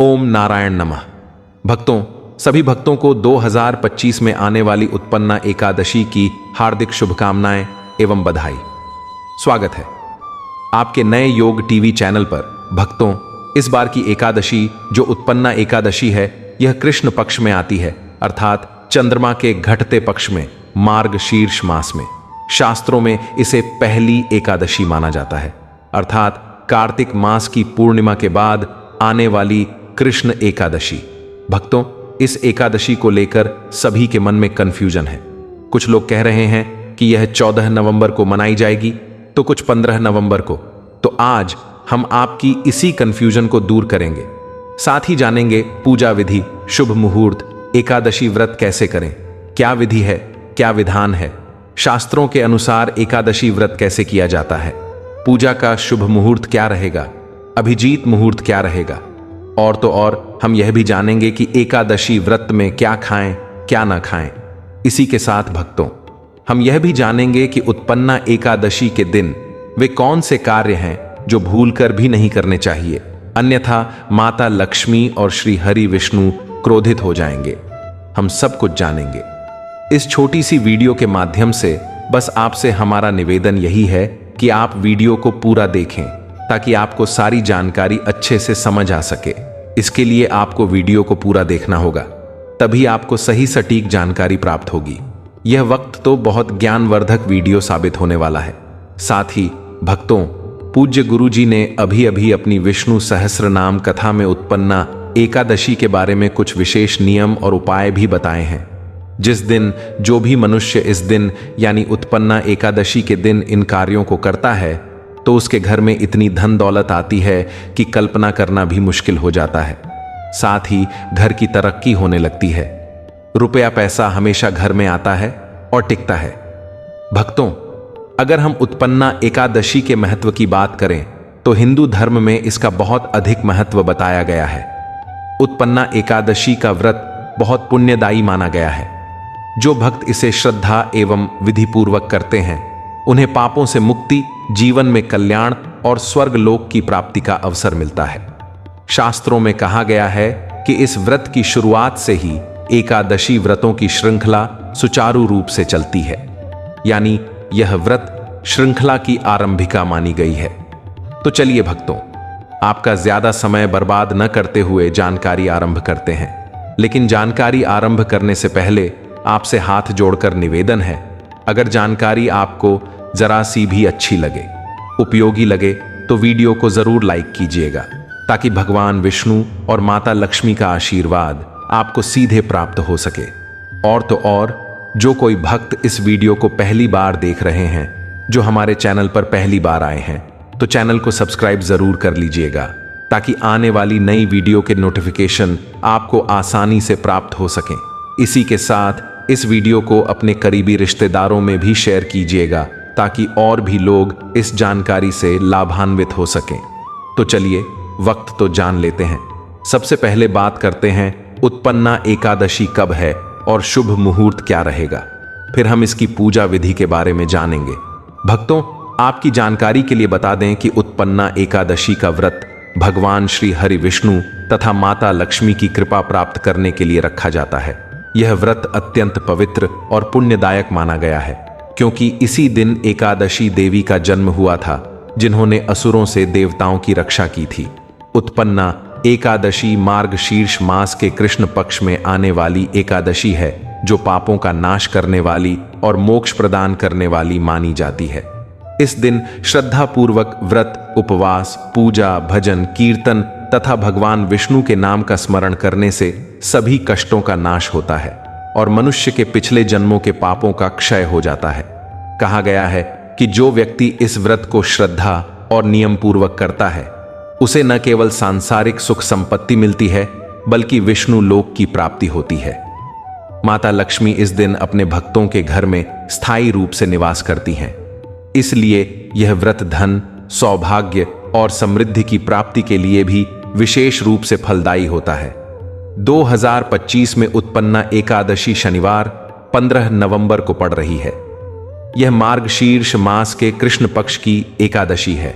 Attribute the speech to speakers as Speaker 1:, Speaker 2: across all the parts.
Speaker 1: ओम नारायण नमः। भक्तों, सभी भक्तों को 2025 में आने वाली उत्पन्ना एकादशी की हार्दिक शुभकामनाएं एवं बधाई। स्वागत है आपके नए योग टीवी चैनल पर। भक्तों, इस बार की एकादशी जो उत्पन्ना एकादशी है, यह कृष्ण पक्ष में आती है, अर्थात चंद्रमा के घटते पक्ष में, मार्ग शीर्ष मास में। शास्त्रों में इसे पहली एकादशी माना जाता है, अर्थात कार्तिक मास की पूर्णिमा के बाद आने वाली कृष्ण एकादशी। भक्तों, इस एकादशी को लेकर सभी के मन में कंफ्यूजन है। कुछ लोग कह रहे हैं कि यह 14 नवंबर को मनाई जाएगी, तो कुछ 15 नवंबर को। तो आज हम आपकी इसी कंफ्यूजन को दूर करेंगे। साथ ही जानेंगे पूजा विधि, शुभ मुहूर्त, एकादशी व्रत कैसे करें, क्या विधि है, क्या विधान है, शास्त्रों के अनुसार एकादशी व्रत कैसे किया जाता है, पूजा का शुभ मुहूर्त क्या रहेगा, अभिजीत मुहूर्त क्या रहेगा, और तो और हम यह भी जानेंगे कि एकादशी व्रत में क्या खाएं, क्या ना खाएं। इसी के साथ भक्तों, हम यह भी जानेंगे कि उत्पन्ना एकादशी के दिन वे कौन से कार्य हैं जो भूलकर भी नहीं करने चाहिए, अन्यथा माता लक्ष्मी और श्री हरि विष्णु क्रोधित हो जाएंगे। हम सब कुछ जानेंगे इस छोटी सी वीडियो के माध्यम से। बस आपसे हमारा निवेदन यही है कि आप वीडियो को पूरा देखें, ताकि आपको सारी जानकारी अच्छे से समझ आ सके। इसके लिए आपको वीडियो को पूरा देखना होगा, तभी आपको सही सटीक जानकारी प्राप्त होगी। यह वक्त तो बहुत ज्ञानवर्धक वीडियो साबित होने वाला है। साथ ही भक्तों, पूज्य गुरु जी ने अभी अभी अपनी विष्णु सहस्त्र नाम कथा में उत्पन्ना एकादशी के बारे में कुछ विशेष नियम और उपाय भी बताए हैं। जिस दिन जो भी मनुष्य इस दिन यानी उत्पन्ना एकादशी के दिन इन कार्यों को करता है, तो उसके घर में इतनी धन दौलत आती है कि कल्पना करना भी मुश्किल हो जाता है। साथ ही घर की तरक्की होने लगती है, रुपया पैसा हमेशा घर में आता है और टिकता है। भक्तों, अगर हम उत्पन्ना एकादशी के महत्व की बात करें, तो हिंदू धर्म में इसका बहुत अधिक महत्व बताया गया है। उत्पन्ना एकादशी का व्रत बहुत पुण्यदायी माना गया है। जो भक्त इसे श्रद्धा एवं विधि पूर्वक करते हैं, उन्हें पापों से मुक्ति, जीवन में कल्याण और स्वर्ग लोक की प्राप्ति का अवसर मिलता है। शास्त्रों में कहा गया है कि इस व्रत की शुरुआत से ही एकादशी व्रतों की श्रृंखला सुचारू रूप से चलती है, यानी यह व्रत श्रृंखला की आरंभिका मानी गई है। तो चलिए भक्तों, आपका ज्यादा समय बर्बाद न करते हुए जानकारी आरंभ करते हैं। लेकिन जानकारी आरंभ करने से पहले आपसे हाथ जोड़कर निवेदन है, अगर जानकारी आपको जरा सी भी अच्छी लगे, उपयोगी लगे, तो वीडियो को जरूर लाइक कीजिएगा, ताकि भगवान विष्णु और माता लक्ष्मी का आशीर्वाद आपको सीधे प्राप्त हो सके। और तो और, जो कोई भक्त इस वीडियो को पहली बार देख रहे हैं, जो हमारे चैनल पर पहली बार आए हैं, तो चैनल को सब्सक्राइब जरूर कर लीजिएगा, ताकि आने वाली नई वीडियो के नोटिफिकेशन आपको आसानी से प्राप्त हो सकें। इसी के साथ इस वीडियो को अपने करीबी रिश्तेदारों में भी शेयर कीजिएगा, ताकि और भी लोग इस जानकारी से लाभान्वित हो सकें। तो चलिए वक्त तो जान लेते हैं। सबसे पहले बात करते हैं उत्पन्ना एकादशी कब है और शुभ मुहूर्त क्या रहेगा। फिर हम इसकी पूजा विधि के बारे में जानेंगे। भक्तों, आपकी जानकारी के लिए बता दें कि उत्पन्ना एकादशी का व्रत भगवान श्री हरि विष्णु तथा माता लक्ष्मी की कृपा प्राप्त करने के लिए रखा जाता है। यह व्रत अत्यंत पवित्र और पुण्यदायक माना गया है, क्योंकि इसी दिन एकादशी देवी का जन्म हुआ था, जिन्होंने असुरों से देवताओं की रक्षा की थी। उत्पन्ना एकादशी मार्ग शीर्ष मास के कृष्ण पक्ष में आने वाली एकादशी है, जो पापों का नाश करने वाली और मोक्ष प्रदान करने वाली मानी जाती है। इस दिन श्रद्धा पूर्वक व्रत, उपवास, पूजा, भजन, कीर्तन तथा भगवान विष्णु के नाम का स्मरण करने से सभी कष्टों का नाश होता है और मनुष्य के पिछले जन्मों के पापों का क्षय हो जाता है। कहा गया है कि जो व्यक्ति इस व्रत को श्रद्धा और नियम पूर्वक करता है, उसे न केवल सांसारिक सुख संपत्ति मिलती है, बल्कि विष्णु लोक की प्राप्ति होती है। माता लक्ष्मी इस दिन अपने भक्तों के घर में स्थायी रूप से निवास करती हैं। इसलिए यह व्रत धन, सौभाग्य और समृद्धि की प्राप्ति के लिए भी विशेष रूप से फलदायी होता है। 2025 में उत्पन्ना एकादशी शनिवार 15 नवंबर को पड़ रही है। यह मार्गशीर्ष मास के कृष्ण पक्ष की एकादशी है।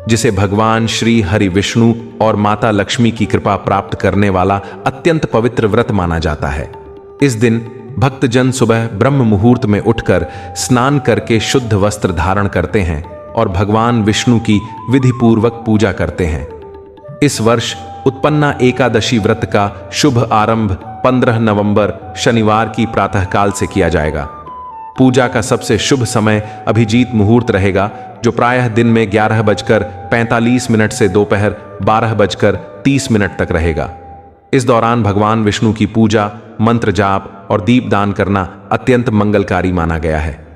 Speaker 1: जिसे भगवान श्री हरि विष्णु और माता लक्ष्मी की कृपा प्राप्त करने वाला अत्यंत पवित्र व्रत माना जाता है। इस दिन भक्तजन सुबह ब्रह्म मुहूर्त में उठकर स्नान करके शुद्ध वस्त्र धारण करते हैं और भगवान विष्णु की विधि पूर्वक पूजा करते हैं। इस वर्ष उत्पन्ना एकादशी व्रत का शुभ आरंभ 15 नवंबर शनिवार की प्रातःकाल से किया जाएगा। पूजा का सबसे शुभ समय अभिजीत मुहूर्त रहेगा, जो प्रायः दिन में 11:45 से दोपहर 12:30 तक रहेगा। इस दौरान भगवान विष्णु की पूजा, मंत्र जाप और दीपदान करना अत्यंत मंगलकारी माना गया है।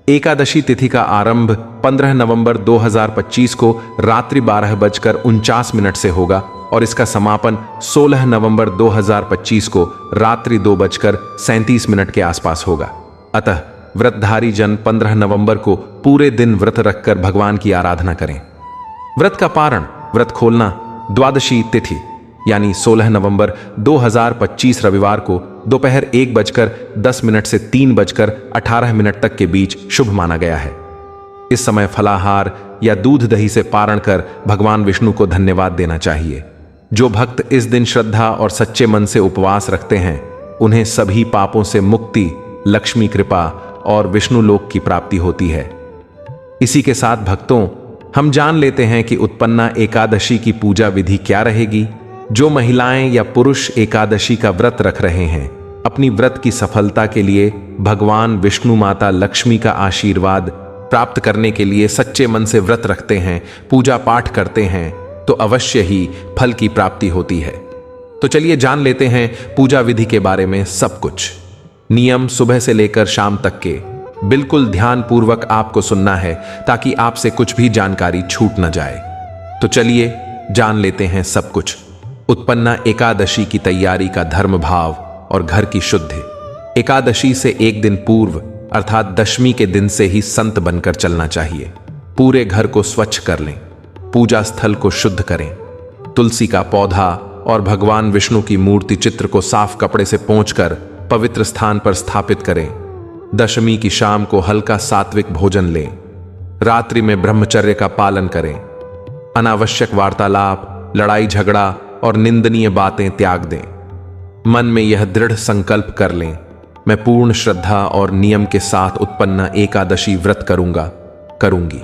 Speaker 1: एकादशी तिथि का आरंभ 15 नवंबर 2025 को रात्रि 12:49 से होगा और इसका समापन 16 नवंबर 2025 को रात्रि 2:37 के आसपास होगा। अतः व्रतधारी जन 15 नवंबर को पूरे दिन व्रत रखकर भगवान की आराधना करें। व्रत का पारण, व्रत खोलना द्वादशी तिथि यानी 16 नवंबर 2025 रविवार को दोपहर 1:10 से 3:18 तक के बीच शुभ माना गया है। इस समय फलाहार या दूध दही से पारण कर भगवान विष्णु को धन्यवाद देना चाहिए। जो भक्त इस दिन श्रद्धा और सच्चे मन से उपवास रखते हैं, उन्हें सभी पापों से मुक्ति, लक्ष्मी कृपा और विष्णु लोक की प्राप्ति होती है। इसी के साथ भक्तों, हम जान लेते हैं कि उत्पन्ना एकादशी की पूजा विधि क्या रहेगी। जो महिलाएं या पुरुष एकादशी का व्रत रख रहे हैं, अपनी व्रत की सफलता के लिए भगवान विष्णु माता लक्ष्मी का आशीर्वाद प्राप्त करने के लिए सच्चे मन से व्रत रखते हैं, पूजा पाठ करते हैं, तो अवश्य ही फल की प्राप्ति होती है। तो चलिए जान लेते हैं पूजा विधि के बारे में सब कुछ। नियम सुबह से लेकर शाम तक के बिल्कुल ध्यान पूर्वक आपको सुनना है, ताकि आपसे कुछ भी जानकारी छूट न जाए। तो चलिए जान लेते हैं सब कुछ। उत्पन्ना एकादशी की तैयारी का धर्म भाव और घर की शुद्धि। एकादशी से एक दिन पूर्व अर्थात दशमी के दिन से ही संत बनकर चलना चाहिए। पूरे घर को स्वच्छ कर लें, पूजा स्थल को शुद्ध करें, तुलसी का पौधा और भगवान विष्णु की मूर्ति चित्र को साफ कपड़े से पोंछकर पवित्र स्थान पर स्थापित करें। दशमी की शाम को हल्का सात्विक भोजन लें। रात्रि में ब्रह्मचर्य का पालन करें। अनावश्यक वार्तालाप, लड़ाई झगड़ा और निंदनीय बातें त्याग दें। मन में यह दृढ़ संकल्प कर लें, मैं पूर्ण श्रद्धा और नियम के साथ उत्पन्ना एकादशी व्रत करूंगी।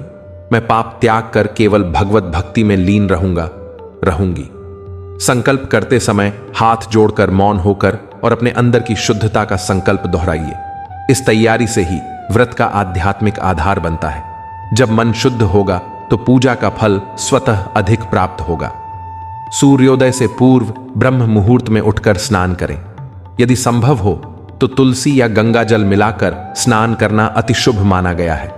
Speaker 1: मैं पाप त्याग कर केवल भगवत भक्ति में लीन रहूंगी। संकल्प करते समय हाथ जोड़कर मौन होकर और अपने अंदर की शुद्धता का संकल्प दोहराइए। इस तैयारी से ही व्रत का आध्यात्मिक आधार बनता है। जब मन शुद्ध होगा तो पूजा का फल स्वतः अधिक प्राप्त होगा। सूर्योदय से पूर्व ब्रह्म मुहूर्त में उठकर स्नान करें। यदि संभव हो तो तुलसी या गंगा जल मिलाकर स्नान करना अति शुभ माना गया है।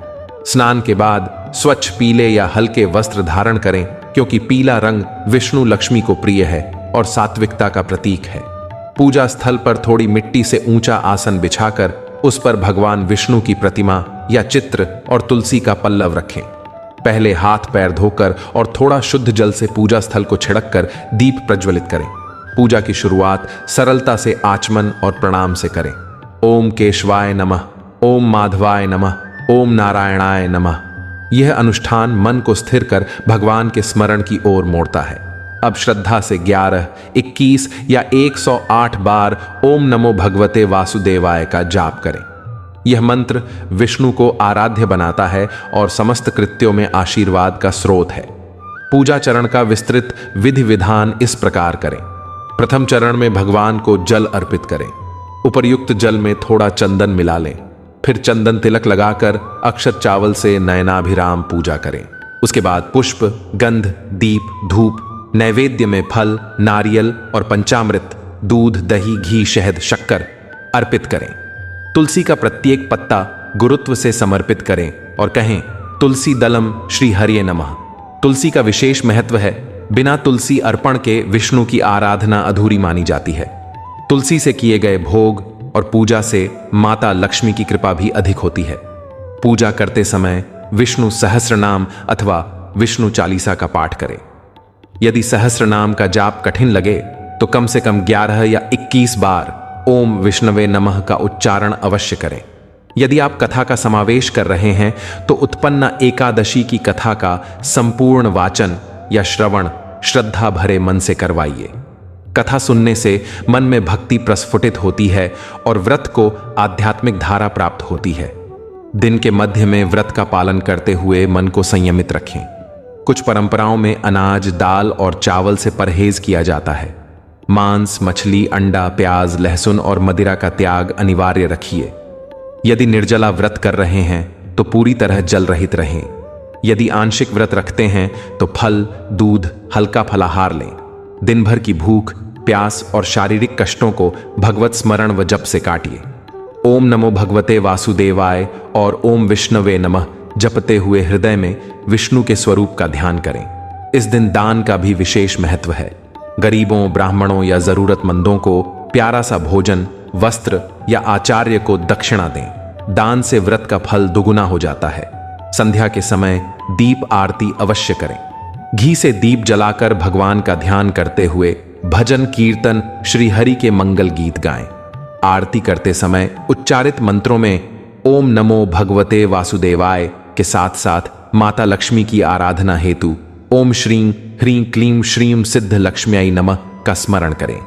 Speaker 1: स्नान के बाद स्वच्छ पीले या हल्के वस्त्र धारण करें, क्योंकि पीला रंग विष्णु लक्ष्मी को प्रिय है और सात्विकता का प्रतीक है। पूजा स्थल पर थोड़ी मिट्टी से ऊंचा आसन बिछाकर उस पर भगवान विष्णु की प्रतिमा या चित्र और तुलसी का पल्लव रखें। पहले हाथ पैर धोकर और थोड़ा शुद्ध जल से पूजा स्थल को छिड़क कर दीप प्रज्वलित करें। पूजा की शुरुआत सरलता से आचमन और प्रणाम से करें। ओम केशवाय नमः, ओम माधवाय नमः, ओम नारायणाय नमः। यह अनुष्ठान मन को स्थिर कर भगवान के स्मरण की ओर मोड़ता है। अब श्रद्धा से 11, 21 या 108 बार ओम नमो भगवते वासुदेवाय का जाप करें। यह मंत्र विष्णु को आराध्य बनाता है और समस्त कृत्यों में आशीर्वाद का स्रोत है। पूजा चरण का विस्तृत विधि विधान इस प्रकार करें। प्रथम चरण में भगवान को जल अर्पित करें। उपर्युक्त जल में थोड़ा चंदन मिला लें। फिर चंदन तिलक लगाकर अक्षत चावल से नयनाभिराम पूजा करें। उसके बाद पुष्प, गंध, दीप, धूप, नैवेद्य में फल, नारियल और पंचामृत, दूध, दही, घी, शहद, शक्कर अर्पित करें। तुलसी का प्रत्येक पत्ता गुरुत्व से समर्पित करें और कहें, तुलसी दलम श्री हरिये नमः। तुलसी का विशेष महत्व है। बिना तुलसी अर्पण के विष्णु की आराधना अधूरी मानी जाती है। तुलसी से किए गए भोग और पूजा से माता लक्ष्मी की कृपा भी अधिक होती है। पूजा करते समय विष्णु सहस्र नाम अथवा विष्णु चालीसा का पाठ करें। यदि सहस्र नाम का जाप कठिन लगे तो कम से कम 11 या 21 बार ओम विष्णवे नमः का उच्चारण अवश्य करें। यदि आप कथा का समावेश कर रहे हैं तो उत्पन्ना एकादशी की कथा का संपूर्ण वाचन या श्रवण श्रद्धा भरे मन से करवाइए। कथा सुनने से मन में भक्ति प्रस्फुटित होती है और व्रत को आध्यात्मिक धारा प्राप्त होती है। दिन के मध्य में व्रत का पालन करते हुए मन को संयमित रखें। कुछ परंपराओं में अनाज, दाल और चावल से परहेज किया जाता है। मांस, मछली, अंडा, प्याज, लहसुन और मदिरा का त्याग अनिवार्य रखिए। यदि निर्जला व्रत कर रहे हैं तो पूरी तरह जल रहित रहें। यदि आंशिक व्रत रखते हैं तो फल, दूध, हल्का फलाहार लें। दिन भर की भूख, प्यास और शारीरिक कष्टों को भगवत स्मरण व जप से काटिए। ओम नमो भगवते वासुदेवाय और ओम विष्णवे नमः जपते हुए हृदय में विष्णु के स्वरूप का ध्यान करें। इस दिन दान का भी विशेष महत्व है। गरीबों, ब्राह्मणों या जरूरतमंदों को प्यारा सा भोजन, वस्त्र या आचार्य को दक्षिणा दें। दान से व्रत का फल दुगुना हो जाता है। संध्या के समय दीप आरती अवश्य करें। घी से दीप जलाकर भगवान का ध्यान करते हुए भजन, कीर्तन, श्री हरि के मंगल गीत गाएं। आरती करते समय उच्चारित मंत्रों में ओम नमो भगवते वासुदेवाय के साथ साथ माता लक्ष्मी की आराधना हेतु ओम श्रीं ह्रीं क्लीं श्रीं सिद्ध लक्ष्म्यै नमः का स्मरण करें।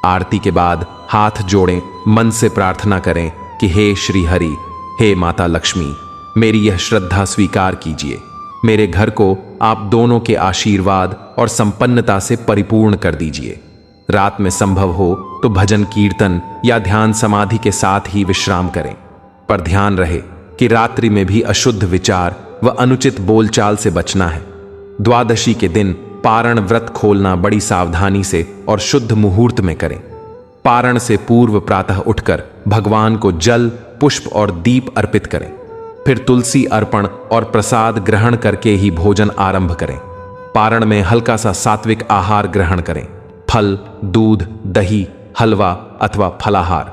Speaker 1: आरती के बाद हाथ जोड़ें, मन से प्रार्थना करें कि हे श्री हरि, हे माता लक्ष्मी, मेरी यह श्रद्धा स्वीकार कीजिए। मेरे घर को आप दोनों के आशीर्वाद और संपन्नता से परिपूर्ण कर दीजिए। रात में संभव हो तो भजन, कीर्तन या ध्यान समाधि के साथ ही विश्राम करें, पर ध्यान रहे कि रात्रि में भी अशुद्ध विचार व अनुचित बोलचाल से बचना है। द्वादशी के दिन पारण व्रत खोलना बड़ी सावधानी से और शुद्ध मुहूर्त में करें। पारण से पूर्व प्रातः उठकर भगवान को जल, पुष्प और दीप अर्पित करें। फिर तुलसी अर्पण और प्रसाद ग्रहण करके ही भोजन आरंभ करें। पारण में हल्का सा सात्विक आहार ग्रहण करें। फल, दूध, दही, हलवा अथवा फलाहार,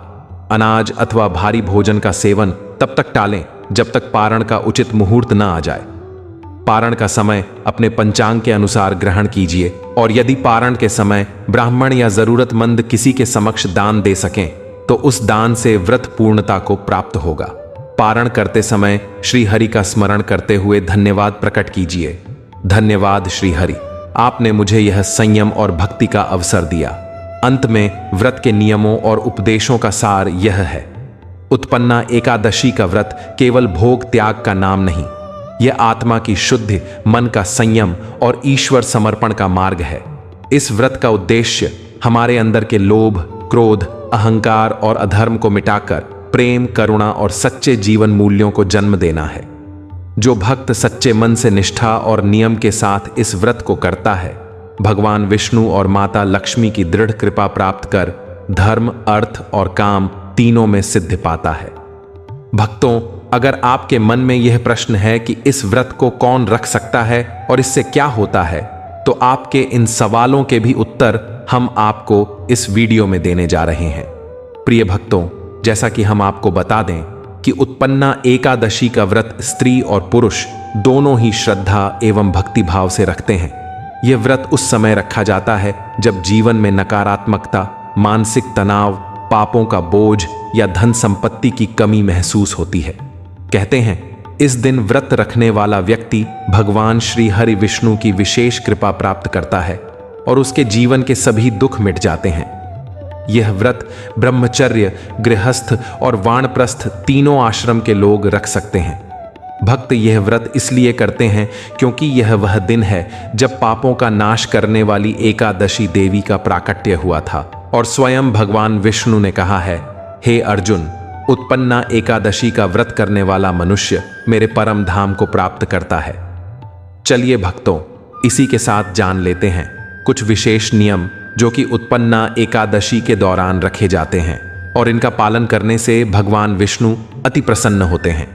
Speaker 1: अनाज अथवा भारी भोजन का सेवन तब तक टालें जब तक पारण का उचित मुहूर्त न आ जाए। पारण का समय अपने पंचांग के अनुसार ग्रहण कीजिए और यदि पारण के समय ब्राह्मण या जरूरतमंद किसी के समक्ष दान दे सकें तो उस दान से व्रत पूर्णता को प्राप्त होगा। पारण करते समय श्री हरि का स्मरण करते हुए धन्यवाद प्रकट कीजिए। धन्यवाद श्री हरि, आपने मुझे यह संयम और भक्ति का अवसर दिया। अंत में व्रत के नियमों और उपदेशों का सार यह है। उत्पन्ना एकादशी का व्रत केवल भोग त्याग का नाम नहीं, यह आत्मा की शुद्धि, मन का संयम और ईश्वर समर्पण का मार्ग है। इस व्रत का उद्देश्य हमारे अंदर के लोभ, क्रोध, अहंकार और अधर्म को मिटाकर प्रेम, करुणा और सच्चे जीवन मूल्यों को जन्म देना है। जो भक्त सच्चे मन से निष्ठा और नियम के साथ इस व्रत को करता है, भगवान विष्णु और माता लक्ष्मी की दृढ़ कृपा प्राप्त कर धर्म, अर्थ और काम तीनों में सिद्धि पाता है। भक्तों, अगर आपके मन में यह प्रश्न है कि इस व्रत को कौन रख सकता है और इससे क्या होता है, तो आपके इन सवालों के भी उत्तर हम आपको इस वीडियो में देने जा रहे हैं। प्रिय भक्तों, जैसा कि हम आपको बता दें कि उत्पन्ना एकादशी का व्रत स्त्री और पुरुष दोनों ही श्रद्धा एवं भक्ति भाव से रखते हैं। यह व्रत उस समय रखा जाता है जब जीवन में नकारात्मकता, मानसिक तनाव, पापों का बोझ या धन संपत्ति की कमी महसूस होती है। कहते हैं इस दिन व्रत रखने वाला व्यक्ति भगवान श्री हरि विष्णु की विशेष कृपा प्राप्त करता है और उसके जीवन के सभी दुख मिट जाते हैं। यह व्रत ब्रह्मचर्य, गृहस्थ और वानप्रस्थ तीनों आश्रम के लोग रख सकते हैं। भक्त यह व्रत इसलिए करते हैं क्योंकि यह वह दिन है जब पापों का नाश करने वाली एकादशी देवी का प्राकट्य हुआ था और स्वयं भगवान विष्णु ने कहा है, हे अर्जुन, उत्पन्ना एकादशी का व्रत करने वाला मनुष्य मेरे परम धाम को प्राप्त करता है। चलिए भक्तों, इसी के साथ जान लेते हैं कुछ विशेष नियम जो कि उत्पन्ना एकादशी के दौरान रखे जाते हैं और इनका पालन करने से भगवान विष्णु अति प्रसन्न होते हैं।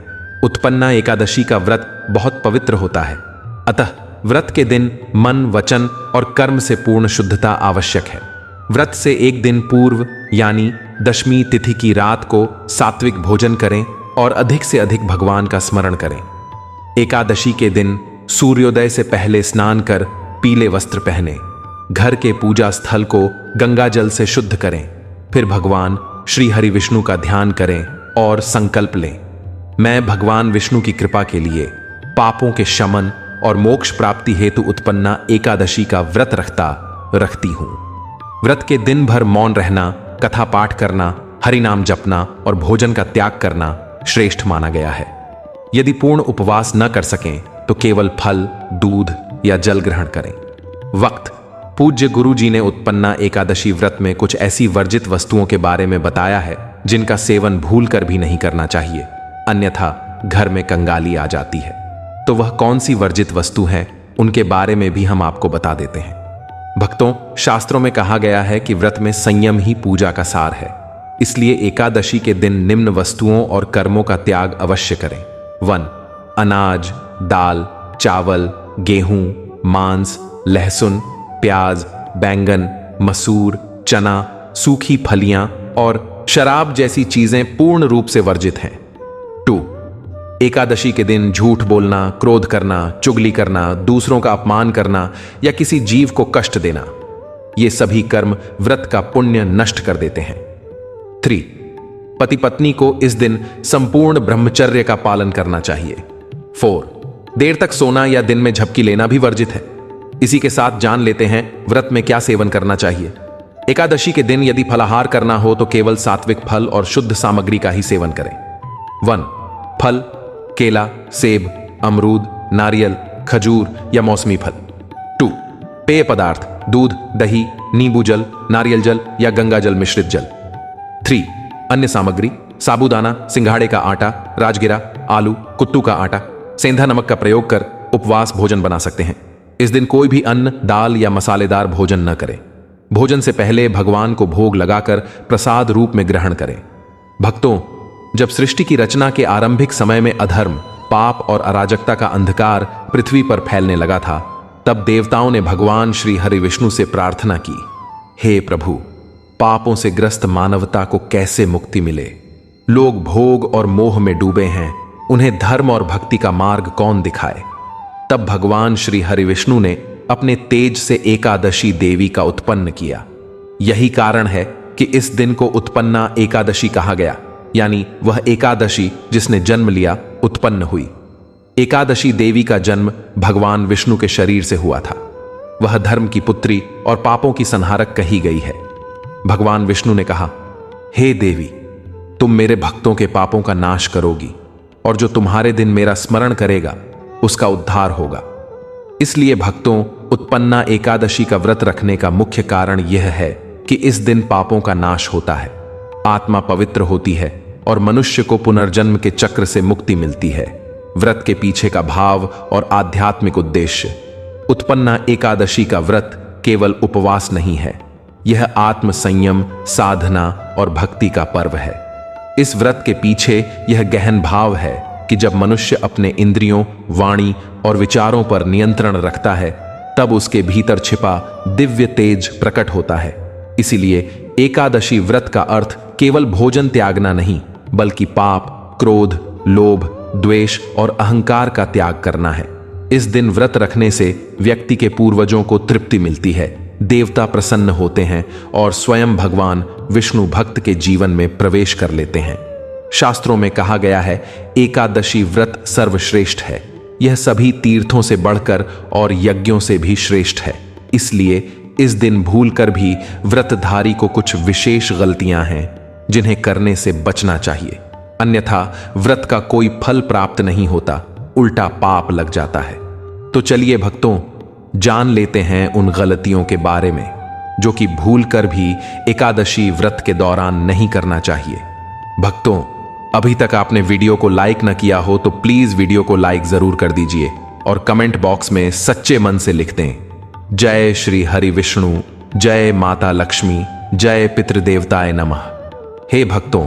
Speaker 1: उत्पन्ना एकादशी का व्रत बहुत पवित्र होता है, अतः व्रत के दिन मन, वचन और कर्म से पूर्ण शुद्धता आवश्यक है। व्रत से एक दिन पूर्व यानी दशमी तिथि की रात को सात्विक भोजन करें और अधिक से अधिक भगवान का स्मरण करें। एकादशी के दिन सूर्योदय से पहले स्नान कर पीले वस्त्र पहने, घर के पूजा स्थल को गंगा जल से शुद्ध करें, फिर भगवान श्री हरि विष्णु का ध्यान करें और संकल्प लें, मैं भगवान विष्णु की कृपा के लिए पापों के शमन और मोक्ष प्राप्ति हेतु उत्पन्ना एकादशी का व्रत रखती हूं। व्रत के दिन भर मौन रहना, कथा पाठ करना, हरि नाम जपना और भोजन का त्याग करना श्रेष्ठ माना गया है। यदि पूर्ण उपवास न कर सकें तो केवल फल, दूध या जल ग्रहण करें। वक्त: पूज्य गुरु जी ने उत्पन्ना एकादशी व्रत में कुछ ऐसी वर्जित वस्तुओं के बारे में बताया है जिनका सेवन भूल कर भी नहीं करना चाहिए, अन्यथा घर में कंगाली आ जाती है। तो वह कौन सी वर्जित वस्तु है, उनके बारे में भी हम आपको बता देते हैं। भक्तों, शास्त्रों में कहा गया है कि व्रत में संयम ही पूजा का सार है। इसलिए एकादशी के दिन निम्न वस्तुओं और कर्मों का त्याग अवश्य करें। 1. अनाज, दाल, चावल, गेहूं, मांस, लहसुन, प्याज, बैंगन, मसूर, चना, सूखी फलियां और शराब जैसी चीजें पूर्ण रूप से वर्जित हैं। 2. एकादशी के दिन झूठ बोलना, क्रोध करना, चुगली करना, दूसरों का अपमान करना या किसी जीव को कष्ट देना, ये सभी कर्म व्रत का पुण्य नष्ट कर देते हैं। 3. पति पत्नी को इस दिन संपूर्ण ब्रह्मचर्य का पालन करना चाहिए। 4. देर तक सोना या दिन में झपकी लेना भी वर्जित है। इसी के साथ जान लेते हैं व्रत में क्या सेवन करना चाहिए। एकादशी के दिन यदि फलाहार करना हो तो केवल सात्विक फल और शुद्ध सामग्री का ही सेवन करें। 1. फल: केला, सेब, अमरूद, नारियल, खजूर या मौसमी फल। 2. पेय पदार्थ: दूध, दही, नींबू जल, नारियल जल या गंगा जल मिश्रित जल। 3. अन्य सामग्री: साबूदाना, सिंघाड़े का आटा, राजगिरा, आलू, कुत्तू का आटा, सेंधा नमक का प्रयोग कर उपवास भोजन बना सकते हैं। इस दिन कोई भी अन्न, दाल या मसालेदार भोजन न करें। भोजन से पहले भगवान को भोग लगाकर प्रसाद रूप में ग्रहण करें। भक्तों, जब सृष्टि की रचना के आरंभिक समय में अधर्म, पाप और अराजकता का अंधकार पृथ्वी पर फैलने लगा था, तब देवताओं ने भगवान श्री हरि विष्णु से प्रार्थना की, हे प्रभु, पापों से ग्रस्त मानवता को कैसे मुक्ति मिले? लोग भोग और मोह में डूबे हैं, उन्हें धर्म और भक्ति का मार्ग कौन दिखाए? तब भगवान श्री हरि विष्णु ने अपने तेज से एकादशी देवी का उत्पन्न किया। यही कारण है कि इस दिन को उत्पन्ना एकादशी कहा गया, यानी वह एकादशी जिसने जन्म लिया, उत्पन्न हुई। एकादशी देवी का जन्म भगवान विष्णु के शरीर से हुआ था। वह धर्म की पुत्री और पापों की संहारक कही गई है। भगवान विष्णु ने कहा, हे देवी, तुम मेरे भक्तों के पापों का नाश करोगी और जो तुम्हारे दिन मेरा स्मरण करेगा उसका उद्धार होगा। इसलिए भक्तों, उत्पन्ना एकादशी का व्रत रखने का मुख्य कारण यह है कि इस दिन पापों का नाश होता है, आत्मा पवित्र होती है और मनुष्य को पुनर्जन्म के चक्र से मुक्ति मिलती है। व्रत के पीछे का भाव और आध्यात्मिक उद्देश्य: उत्पन्ना एकादशी का व्रत केवल उपवास नहीं है, यह आत्म संयम, साधना और भक्ति का पर्व है। इस व्रत के पीछे यह गहन भाव है कि जब मनुष्य अपने इंद्रियों, वाणी और विचारों पर नियंत्रण रखता है, तब उसके भीतर छिपा दिव्य तेज प्रकट होता है। इसीलिए एकादशी व्रत का अर्थ केवल भोजन त्यागना नहीं, बल्कि पाप, क्रोध, लोभ, द्वेष और अहंकार का त्याग करना है। इस दिन व्रत रखने से व्यक्ति के पूर्वजों को तृप्ति मिलती है, देवता प्रसन्न होते हैं और स्वयं भगवान विष्णु भक्त के जीवन में प्रवेश कर लेते हैं। शास्त्रों में कहा गया है, एकादशी व्रत सर्वश्रेष्ठ है। यह सभी तीर्थों से बढ़कर और यज्ञों से भी श्रेष्ठ है। इसलिए इस दिन भूलकर भी व्रतधारी को कुछ विशेष गलतियां हैं जिन्हें करने से बचना चाहिए, अन्यथा व्रत का कोई फल प्राप्त नहीं होता, उल्टा पाप लग जाता है। तो चलिए भक्तों, जान लेते हैं उन गलतियों के बारे में जो कि भूलकर भी एकादशी व्रत के दौरान नहीं करना चाहिए। भक्तों, अभी तक आपने वीडियो को लाइक न किया हो तो प्लीज वीडियो को लाइक जरूर कर दीजिए और कमेंट बॉक्स में सच्चे मन से लिख दें, जय श्री हरि विष्णु, जय माता लक्ष्मी, जय पितृदेवताय नमः। हे भक्तों,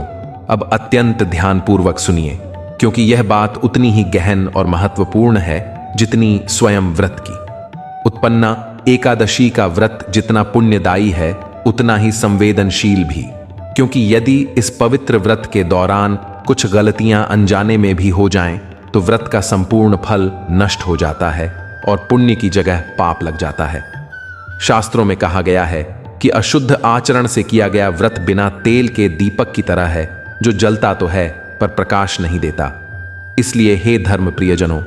Speaker 1: अब अत्यंत ध्यानपूर्वक सुनिए, क्योंकि यह बात उतनी ही गहन और महत्वपूर्ण है जितनी स्वयं व्रत की। उत्पन्ना एकादशी का व्रत जितना पुण्यदायी है, उतना ही संवेदनशील भी, क्योंकि यदि इस पवित्र व्रत के दौरान कुछ गलतियां अनजाने में भी हो जाएं, तो व्रत का संपूर्ण फल नष्ट हो जाता है और पुण्य की जगह पाप लग जाता है। शास्त्रों में कहा गया है कि अशुद्ध आचरण से किया गया व्रत बिना तेल के दीपक की तरह है, जो जलता तो है पर प्रकाश नहीं देता। इसलिए हे धर्म प्रियजनों,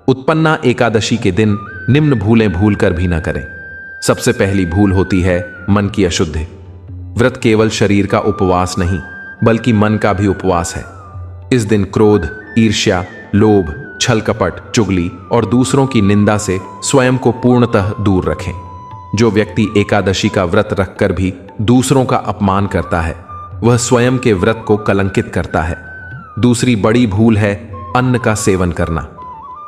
Speaker 1: उत्पन्ना एकादशी के दिन निम्न भूलें भूल कर भी न करें। सबसे पहली भूल होती है मन की अशुद्धि। व्रत केवल शरीर का उपवास नहीं, बल्कि मन का भी उपवास है। इस दिन क्रोध, ईर्ष्या, लोभ, छल कपट, चुगली और दूसरों की निंदा से स्वयं को पूर्णतः दूर रखें। जो व्यक्ति एकादशी का व्रत रखकर भी दूसरों का अपमान करता है, वह स्वयं के व्रत को कलंकित करता है। दूसरी बड़ी भूल है अन्न का सेवन करना।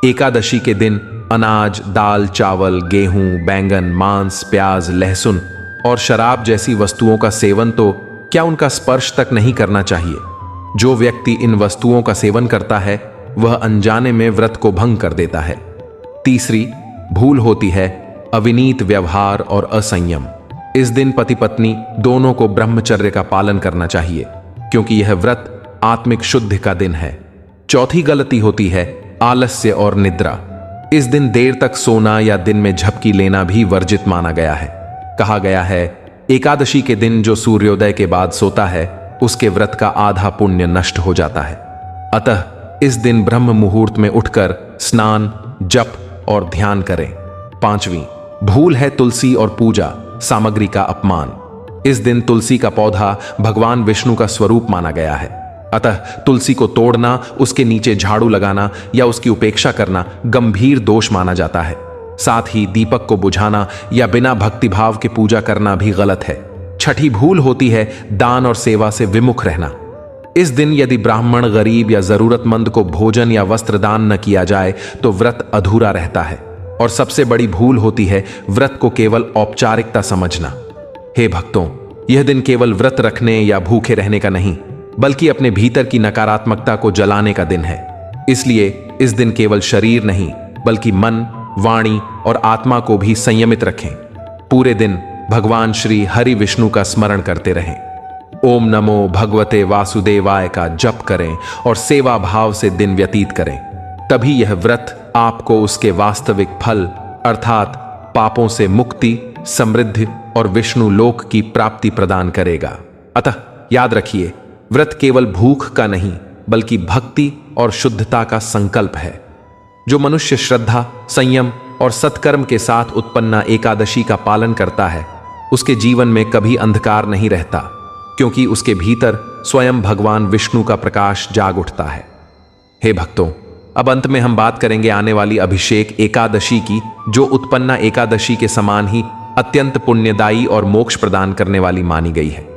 Speaker 1: एकादशी के दिन अनाज, दाल, चावल, गेहूं, बैंगन, मांस, प्याज, लहसुन और शराब जैसी वस्तुओं का सेवन तो क्या उनका स्पर्श तक नहीं करना चाहिए। जो व्यक्ति इन वस्तुओं का सेवन करता है वह अनजाने में व्रत को भंग कर देता है। तीसरी भूल होती है अविनीत व्यवहार और असंयम। इस दिन पति पत्नी दोनों को ब्रह्मचर्य का पालन करना चाहिए, क्योंकि यह व्रत आत्मिक शुद्धि का दिन है। चौथी गलती होती है आलस्य और निद्रा। इस दिन देर तक सोना या दिन में झपकी लेना भी वर्जित माना गया है। कहा गया है, एकादशी के दिन जो सूर्योदय के बाद सोता है उसके व्रत का आधा पुण्य नष्ट हो जाता है। अतः इस दिन ब्रह्म मुहूर्त में उठकर स्नान, जप और ध्यान करें। पांचवी भूल है तुलसी और पूजा सामग्री का अपमान। इस दिन तुलसी का पौधा भगवान विष्णु का स्वरूप माना गया है। अतः तुलसी को तोड़ना, उसके नीचे झाड़ू लगाना या उसकी उपेक्षा करना गंभीर दोष माना जाता है। साथ ही दीपक को बुझाना या बिना भक्तिभाव के पूजा करना भी गलत है। छठी भूल होती है दान और सेवा से विमुख रहना। इस दिन यदि ब्राह्मण, गरीब या जरूरतमंद को भोजन या वस्त्र दान न किया जाए तो व्रत अधूरा रहता है। और सबसे बड़ी भूल होती है व्रत को केवल औपचारिकता समझना। हे भक्तों, यह दिन केवल व्रत रखने या भूखे रहने का नहीं, बल्कि अपने भीतर की नकारात्मकता को जलाने का दिन है। इसलिए इस दिन केवल शरीर नहीं, बल्कि मन, वाणी और आत्मा को भी संयमित रखें। पूरे दिन भगवान श्री हरि विष्णु का स्मरण करते रहें। ओम नमो भगवते वासुदेवाय का जप करें और सेवा भाव से दिन व्यतीत करें। तभी यह व्रत आपको उसके वास्तविक फल अर्थात पापों से मुक्ति, समृद्धि और विष्णु लोक की प्राप्ति प्रदान करेगा। अतः याद रखिए, व्रत केवल भूख का नहीं, बल्कि भक्ति और शुद्धता का संकल्प है। जो मनुष्य श्रद्धा, संयम और सत्कर्म के साथ उत्पन्ना एकादशी का पालन करता है, उसके जीवन में कभी अंधकार नहीं रहता, क्योंकि उसके भीतर स्वयं भगवान विष्णु का प्रकाश जाग उठता है। हे भक्तों, अब अंत में हम बात करेंगे आने वाली अभिषेक एकादशी की, जो उत्पन्ना एकादशी के समान ही अत्यंत पुण्यदायी और मोक्ष प्रदान करने वाली मानी गई है।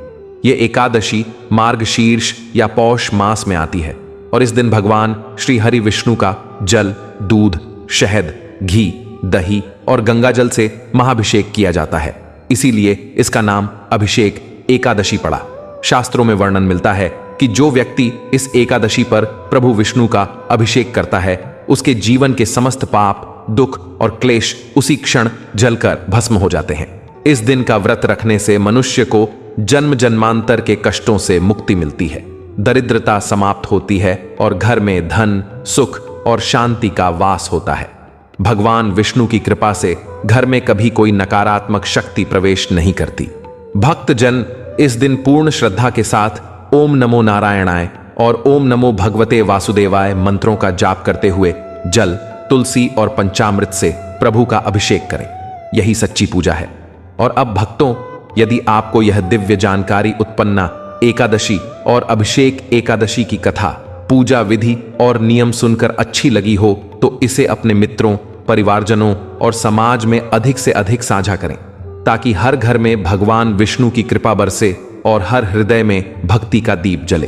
Speaker 1: ये एकादशी मार्गशीर्ष या पौष मास में आती है और इस दिन भगवान श्री हरि विष्णु का जल, दूध, शहद, घी, दही और गंगा जल से महाभिषेक किया जाता है। इसीलिए इसका नाम अभिषेक एकादशी पड़ा। शास्त्रों में वर्णन मिलता है कि जो व्यक्ति इस एकादशी पर प्रभु विष्णु का अभिषेक करता है, उसके जीवन के समस्त पाप, दुख और क्लेश उसी क्षण जलकर भस्म हो जाते हैं। इस दिन का व्रत रखने से मनुष्य को जन्म जन्मांतर के कष्टों से मुक्ति मिलती है, दरिद्रता समाप्त होती है और घर में धन, सुख और शांति का वास होता है। भगवान विष्णु की कृपा से घर में कभी कोई नकारात्मक शक्ति प्रवेश नहीं करती। भक्त जन इस दिन पूर्ण श्रद्धा के साथ ओम नमो नारायणाय और ओम नमो भगवते वासुदेवाय मंत्रों का जाप करते हुए जल, तुलसी और पंचामृत से प्रभु का अभिषेक करें। यही सच्ची पूजा है। और अब भक्तों, यदि आपको यह दिव्य जानकारी उत्पन्ना एकादशी और अभिषेक एकादशी की कथा, पूजा विधि और नियम सुनकर अच्छी लगी हो तो इसे अपने मित्रों, परिवारजनों और समाज में अधिक से अधिक साझा करें, ताकि हर घर में भगवान विष्णु की कृपा बरसे और हर हृदय में भक्ति का दीप जले।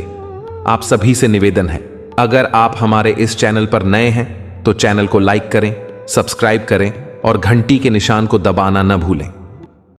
Speaker 1: आप सभी से निवेदन है, अगर आप हमारे इस चैनल पर नए हैं तो चैनल को लाइक करें, सब्सक्राइब करें और घंटी के निशान को दबाना न भूलें।